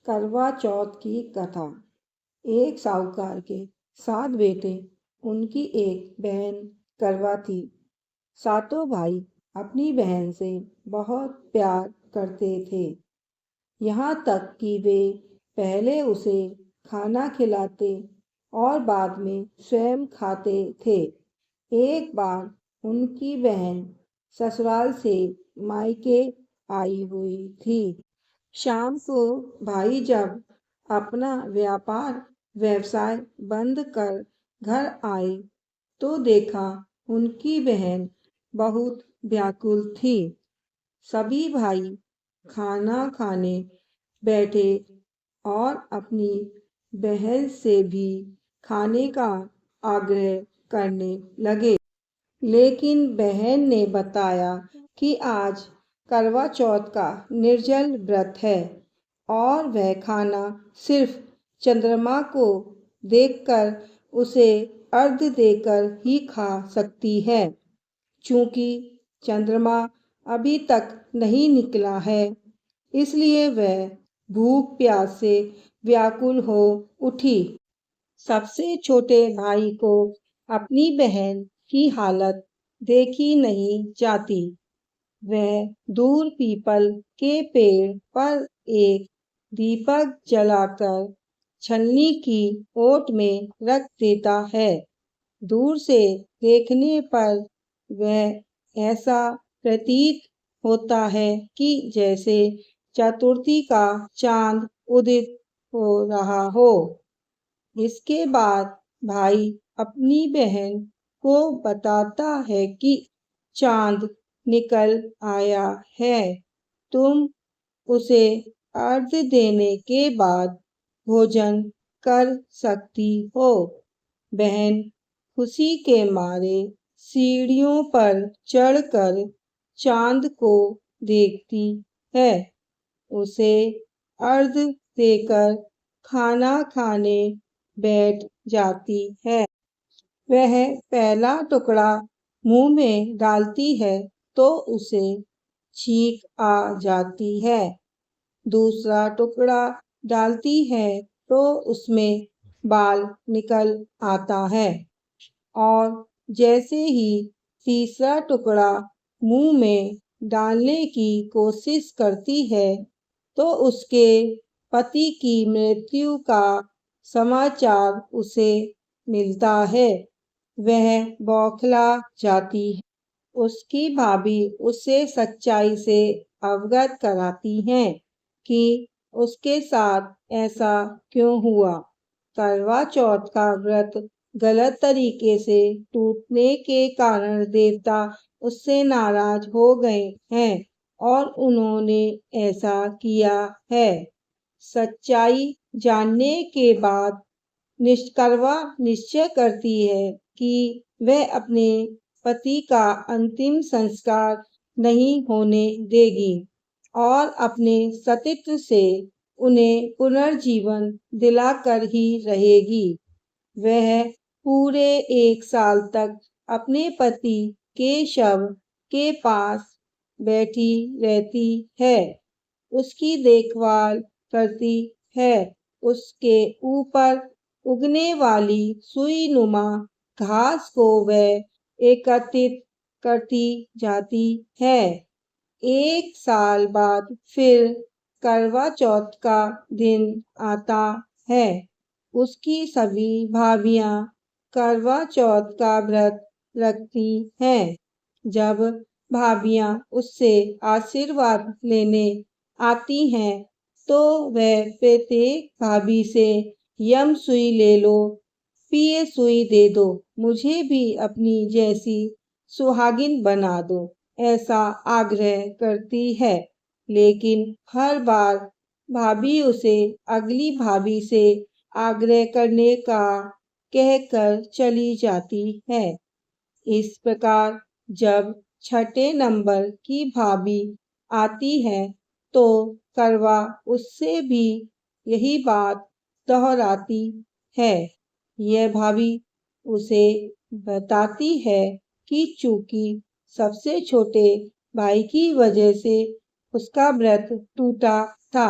करवा चौथ की कथा। एक साहूकार के 7 बेटे, उनकी एक बहन करवा थी। सातों भाई अपनी बहन से बहुत प्यार करते थे, यहाँ तक कि वे पहले उसे खाना खिलाते और बाद में स्वयं खाते थे। एक बार उनकी बहन ससुराल से मायके आई हुई थी। शाम को भाई जब अपना व्यवसाय बंद कर घर आए तो देखा उनकी बहन बहुत व्याकुल थी। सभी भाई खाना खाने बैठे और अपनी बहन से भी खाने का आग्रह करने लगे, लेकिन बहन ने बताया कि आज करवा चौथ का निर्जल व्रत है और वह खाना सिर्फ चंद्रमा को देखकर उसे अर्घ्य देकर ही खा सकती है। चूंकि चंद्रमा अभी तक नहीं निकला है, इसलिए वह भूख प्यास से व्याकुल हो उठी। सबसे छोटे भाई को अपनी बहन की हालत देखी नहीं जाती। वह दूर पीपल के पेड़ पर एक दीपक जलाकर छलनी की ओट में रख देता है। दूर से देखने पर वह ऐसा प्रतीत होता है कि जैसे चतुर्थी का चांद उदित हो रहा हो। इसके बाद भाई अपनी बहन को बताता है कि चांद निकल आया है, तुम उसे अर्घ्य देने के बाद भोजन कर सकती हो। बहन खुशी के मारे सीढ़ियों पर चढ़कर चांद को देखती है, उसे अर्घ्य देकर खाना खाने बैठ जाती है। वह पहला टुकड़ा मुंह में डालती है तो उसे छींक आ जाती है। दूसरा टुकड़ा डालती है तो उसमें बाल निकल आता है और जैसे ही तीसरा टुकड़ा मुंह में डालने की कोशिश करती है तो उसके पति की मृत्यु का समाचार उसे मिलता है। वह बौखला जाती है। उसकी भाभी उसे सच्चाई से अवगत कराती हैं कि उसके साथ ऐसा क्यों हुआ। करवा चौथ का व्रत गलत तरीके से टूटने के कारण देवता उससे नाराज हो गए हैं और उन्होंने ऐसा किया है। सच्चाई जानने के बाद निष्कर्वा निश्चय करती है कि वह अपने पति का अंतिम संस्कार नहीं होने देगी और अपने सतीत्व से उन्हें पुनर्जीवन दिलाकर ही रहेगी। वह पूरे 1 साल तक अपने पति के शव के पास बैठी रहती है, उसकी देखभाल करती है, उसके ऊपर उगने वाली सुई नुमा घास को वह एकत्रित करती जाती है। 1 साल बाद फिर करवा चौथ का दिन आता है। उसकी सभी भाभियां करवा चौथ का व्रत रखती हैं। जब भाभियां उससे आशीर्वाद लेने आती हैं तो वह प्रत्येक भाभी से यम सुई ले लो, पिए सुई दे दो, मुझे भी अपनी जैसी सुहागिन बना दो, ऐसा आग्रह करती है। लेकिन हर बार भाभी उसे अगली भाभी से आग्रह करने का कहकर चली जाती है। इस प्रकार जब छठे नंबर की भाभी आती है तो करवा उससे भी यही बात दोहराती है। यह भाभी उसे बताती है कि चूंकि सबसे छोटे भाई की वजह से उसका व्रत टूटा था,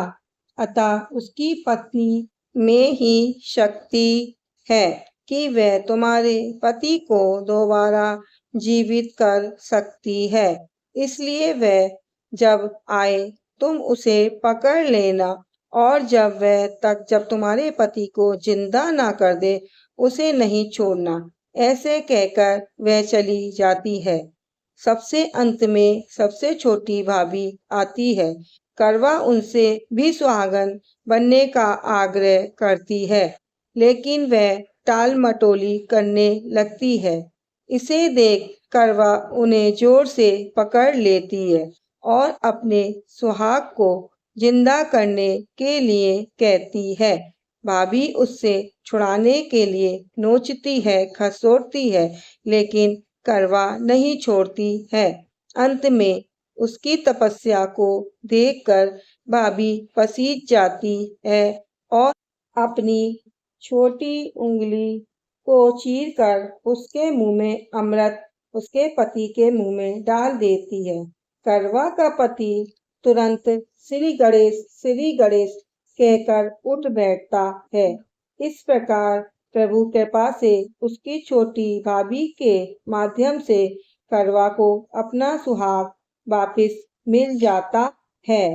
अतः उसकी पत्नी में ही शक्ति है कि वह तुम्हारे पति को दोबारा जीवित कर सकती है। इसलिए वह जब आए तुम उसे पकड़ लेना और जब तुम्हारे पति को जिंदा ना कर दे उसे नहीं छोड़ना। ऐसे कहकर वह चली जाती है। सबसे अंत में सबसे छोटी भाभी आती है। करवा उनसे भी सुहागन बनने का आग्रह करती है, लेकिन वह टाल मटोली करने लगती है। इसे देख करवा उन्हें जोर से पकड़ लेती है और अपने सुहाग को जिंदा करने के लिए कहती है। भाभी उससे छुड़ाने के लिए नोचती है, खसोटती है, लेकिन करवा नहीं छोड़ती है। अंत में उसकी तपस्या को देखकर भाभी पसीज जाती है और अपनी छोटी उंगली को चीरकर उसके मुंह में अमृत उसके पति के मुंह में डाल देती है। करवा का पति तुरंत श्री गणेश कहकर उठ बैठता है। इस प्रकार प्रभु कृपा से उसकी छोटी भाभी के माध्यम से करवा को अपना सुहाग वापिस मिल जाता है।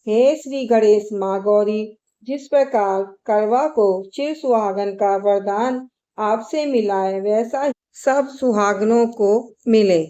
हे श्री गणेश माँ गौरी, जिस प्रकार करवा को चिर सुहागन का वरदान आपसे मिला है वैसा ही सब सुहागनों को मिले।